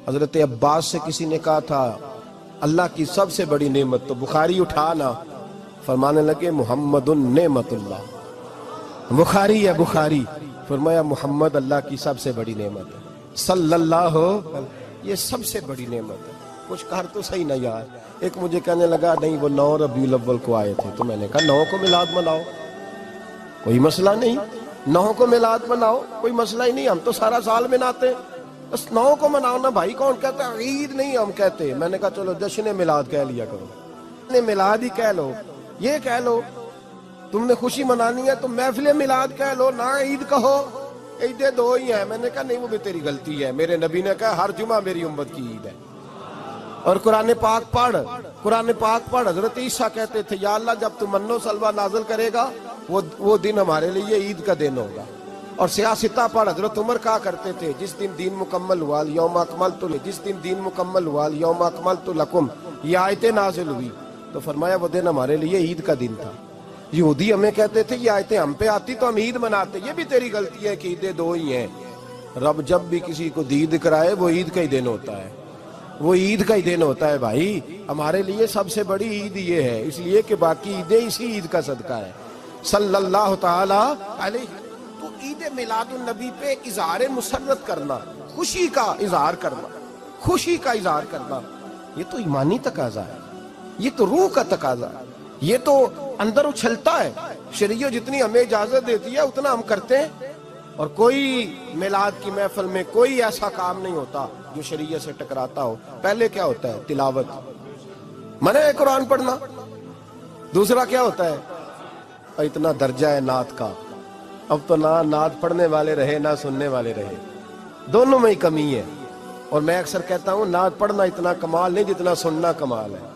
حضرت عباس سے کسی نے کہا تھا اللہ کی سب سے بڑی نعمت، تو بخاری اٹھانا، فرمانے لگے محمد نعمت اللہ، بخاری ہے بخاری، فرمایا محمد اللہ کی سب سے بڑی نعمت ہے، صلی اللہ، یہ سب سے بڑی نعمت ہے۔ کچھ کہا تو صحیح نہ یار، ایک مجھے کہنے لگا نہیں وہ 9 ربیع الاول کو آئے تھے، تو میں نے کہا 9 کو میلاد مناؤ، کوئی مسئلہ نہیں، 9 کو میلاد مناؤ، کوئی مسئلہ ہی نہیں، ہم تو سارا سال مناتے ہیں، بس 9 کو مناؤ نا بھائی، کون کہتا ہے عید نہیں ہم کہتے۔ میں نے کہا چلو جشن میلاد کہہ لیا کرو، میلاد ہی کہہ لو، یہ کہہ لو، تم نے خوشی منانی ہے تو محفل میلاد کہہ لو، نہ عید کہو، عیدیں 2 ہی ہیں۔ میں نے کہا نہیں وہ بھی تیری غلطی ہے، میرے نبی نے کہا ہر جمعہ میری امت کی عید ہے۔ اور قرآن پاک پڑھ، قرآن پاک پڑھ، حضرت عیسیٰ کہتے تھے یا اللہ جب تم من و سلوہ نازل کرے گا وہ دن ہمارے لیے عید کا دن ہوگا۔ اور سیاستہ پڑھ، حضرت عمر کہا کرتے تھے جس دن دین مکمل ہوا یوم اکملت، جس دن دین مکمل ہوا یوم اکملت لکم، یہ آیتیں نازل ہوئی، تو فرمایا وہ دن ہمارے لیے عید کا دن تھا۔ یہودی ہمیں کہتے تھے یہ آیتیں ہم پہ آتی تو ہم عید مناتے، یہ بھی تیری غلطی ہے کہ عیدیں 2 ہی ہیں۔ رب جب بھی کسی کو دید کرائے وہ عید کا ہی دن ہوتا ہے، وہ عید کا ہی دن ہوتا ہے بھائی۔ ہمارے لیے سب سے بڑی عید یہ ہے، اس لیے کہ باقی عیدیں اسی عید کا صدقہ ہے، صلی اللہ تعالی علیہ۔ تو عید میلاد النبی پہ اظہار مسرت کرنا، خوشی کا اظہار کرنا، خوشی کا اظہار کرنا، یہ تو ایمانی تقاضا ہے، یہ تو روح کا تقاضا ہے، یہ تو اندر اچھلتا ہے۔ شریعت جتنی ہمیں اجازت دیتی ہے اتنا ہم کرتے ہیں، اور کوئی میلاد کی محفل میں کوئی ایسا کام نہیں ہوتا جو شریعت سے ٹکراتا ہو۔ پہلے کیا ہوتا ہے؟ تلاوت، منع ہے قرآن پڑھنا۔ دوسرا کیا ہوتا ہے؟ اتنا درجہ ہے نعت کا، اب تو نہ نعت پڑھنے والے رہے نہ سننے والے رہے، دونوں میں ہی کمی ہے۔ اور میں اکثر کہتا ہوں نعت پڑھنا اتنا کمال نہیں جتنا سننا کمال ہے،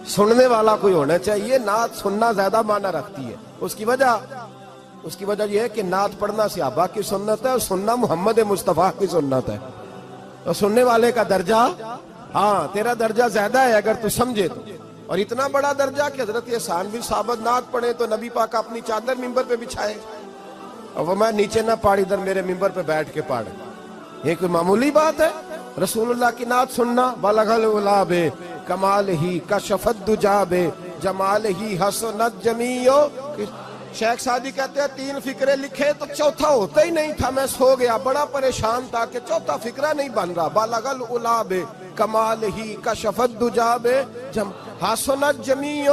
سننے والا کوئی ہونا چاہیے، نعت سننا زیادہ معنی رکھتی ہے۔ اس کی وجہ یہ ہے کہ نعت پڑھنا صحابہ کی سنت ہے اور سننا محمد مصطفیٰ کی سنت ہے، اور سننے والے کا درجہ، ہاں تیرا درجہ زیادہ ہے اگر تو سمجھے تو۔ اور اتنا بڑا درجہ کہ حضرت احسان بن ثابت نعت پڑھے تو نبی پاک اپنی چادر ممبر پہ بچھائے، اور وہ میں نیچے نہ پاڑ، ادھر میرے ممبر پہ بیٹھ کے پاڑ، یہ کوئی معمولی بات ہے؟ رسول اللہ کی نعت سننا، بلغ العلا بے کمال ہی کشف الدجا بے جمال ہی حسنت جمیع۔ شیخ سعدی کہتے ہیں 3 فقرے لکھے تو چوتھا ہوتا ہی نہیں تھا، میں سو گیا، بڑا پریشان تھا کہ چوتھا فقرہ نہیں بن رہا۔ بلغ العلا بے کمال ہی کشف الدجا بے حسنت جمیع،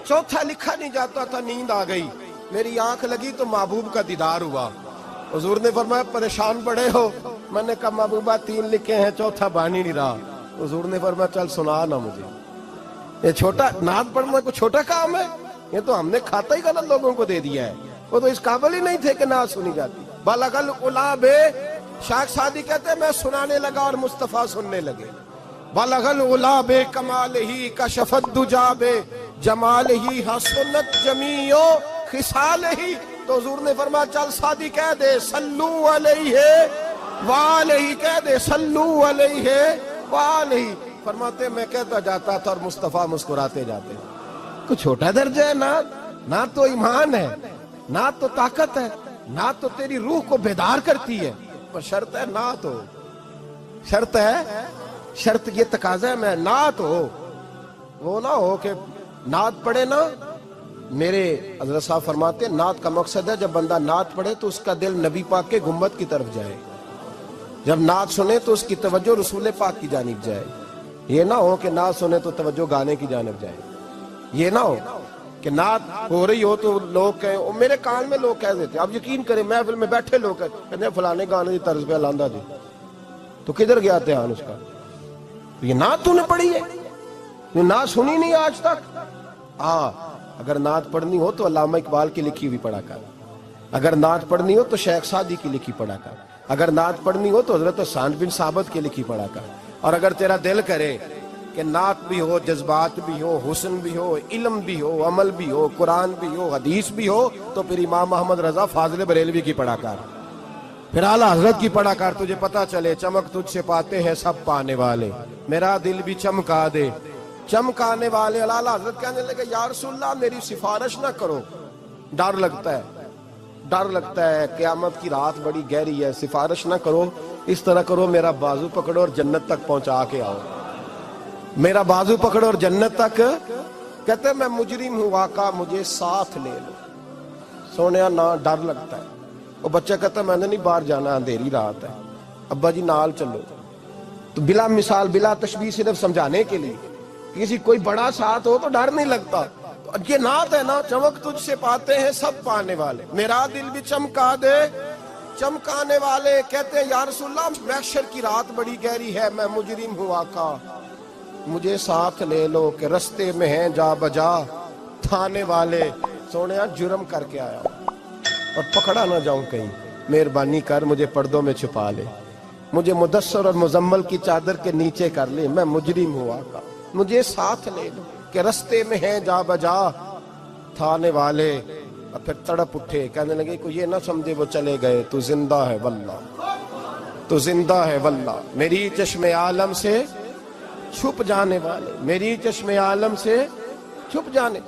چوتھا لکھا نہیں جاتا تھا، نیند آ گئی، میری آنکھ لگی تو محبوب کا دیدار ہوا۔ حضور نے فرمایا پریشان پڑے ہو؟ میں نے کہا محبوبہ 3 لکھے ہیں، چوتھا بن ہی نہیں رہا۔ حضور نے فرمایا چل سنا نا مجھے، یہ چھوٹا نعت پڑھنا کوئی چھوٹا کام ہے؟ یہ تو ہم نے کھاتا ہی غلط لوگوں کو دے دیا ہے، وہ تو اس قابل ہی نہیں تھے کہ نعت سنی جاتی۔ بلغ العلا بے، شیخ سعدی کہتے ہیں میں سنانے لگا اور مصطفیٰ سننے لگے۔ بلغ العلا بے کمال ہی کشف الدجا بے جمال ہی حسنت جمیع خصال ہی، تو حضور نے فرمایا چل سعدی کہہ دے صلو علیہ وآلہ، کہہ دے صلو علیہ وآلہ۔ فرماتے میں کہتا جاتا تھا اور مصطفیٰ مسکراتے جاتے۔ کچھ چھوٹا درجہ ہے نعت تو ایمان ہے، نعت تو طاقت ہے، نعت تو تیری روح کو بیدار کرتی ہے، پر شرط ہے نعت ہو، شرط ہے، شرط یہ تقاضا ہے میں نعت ہو، وہ نہ ہو کہ نعت پڑھے نا۔ میرے حضرت صاحب فرماتے ہیں نعت کا مقصد ہے جب بندہ نعت پڑھے تو اس کا دل نبی پاک کے گنبد کی طرف جائے، جب نعت سنے تو اس کی توجہ رسول پاک کی جانب جائے، یہ نہ ہو کہ نعت سنے تو توجہ گانے کی جانب جائے، یہ نہ ہو کہ نعت ہو رہی ہو تو لوگ کہیں، میرے کان میں لوگ کہہ دیتے ہیں، آپ یقین کریں محفل میں بیٹھے لوگ کہتے ہیں فلانے گانے کی طرز پہ لاندہ جی، تو کدھر گیا دھیان اس کا؟ یہ نعت تو نے پڑھی ہے، یہ نعت سنی نہیں آج تک؟ اگر نعت پڑھنی ہو تو علامہ اقبال کی لکھی ہوئی پڑھا کر، اگر نعت پڑھنی ہو تو شیخ سعدی کی لکھی پڑھا کر، اگر نعت پڑھنی ہو تو حضرت احسان بن ثابت کی لکھی پڑھا کر۔ اور اگر تیرا دل کرے کہ نعت بھی ہو، جذبات بھی ہو، حسن بھی ہو، علم بھی ہو، عمل بھی ہو، قرآن بھی ہو، حدیث بھی ہو، تو پھر امام محمد رضا فاضل بریلوی کی پڑھا کر، پھر اعلیٰ حضرت کی پڑھا کر، تجھے پتا چلے چمک تجھ سے پاتے ہیں سب پانے والے، میرا دل بھی چمکا دے چمکانے والے۔ اعلیٰ حضرت کہنے لگے یا رسول اللہ میری سفارش نہ کرو، ڈر لگتا ہے، ڈر لگتا ہے، قیامت کی رات بڑی گہری ہے، سفارش نہ کرو، اس طرح کرو میرا بازو پکڑو اور جنت تک پہنچا کے آؤ، میرا بازو پکڑو اور جنت تک۔ کہتے ہیں میں مجرم ہوں آقا مجھے ساتھ لے لو۔ سونے نہ ڈر لگتا ہے، وہ بچہ کہتا ہے میں نے نہیں باہر جانا، اندھیری رات ہے، ابا جی نال چلو۔ تو بلا مثال بلا تشبیہ صرف سمجھانے کے لیے، کسی کوئی بڑا ساتھ ہو تو ڈر نہیں لگتا۔ یہ نعت ہے نا، چمک تجھ سے پاتے ہیں سب پانے والے، میرا دل بھی چمکا دے چمکانے والے۔ کہتے ہیں یا رسول اللہ محشر کی رات بڑی گہری ہے، میں مجرم ہوں آقا مجھے ساتھ لے لو، کہ رستے میں ہیں جا بجا تھانے والے۔ سونے جرم کر کے آیا اور پکڑا نہ جاؤں کہیں، مہربانی کر مجھے پردوں میں چھپا لے، مجھے مدثر اور مزمل کی چادر کے نیچے کر لے، میں مجرم ہوں آقا مجھے ساتھ لے لو، کہ رستے میں ہیں جا بجا تھانے والے۔ اور پھر تڑپ اٹھے، کہنے لگے کوئی یہ نہ سمجھے وہ چلے گئے، تو زندہ ہے واللہ تو زندہ ہے واللہ، میری چشم عالم سے چھپ جانے والے، میری چشم عالم سے چھپ جانے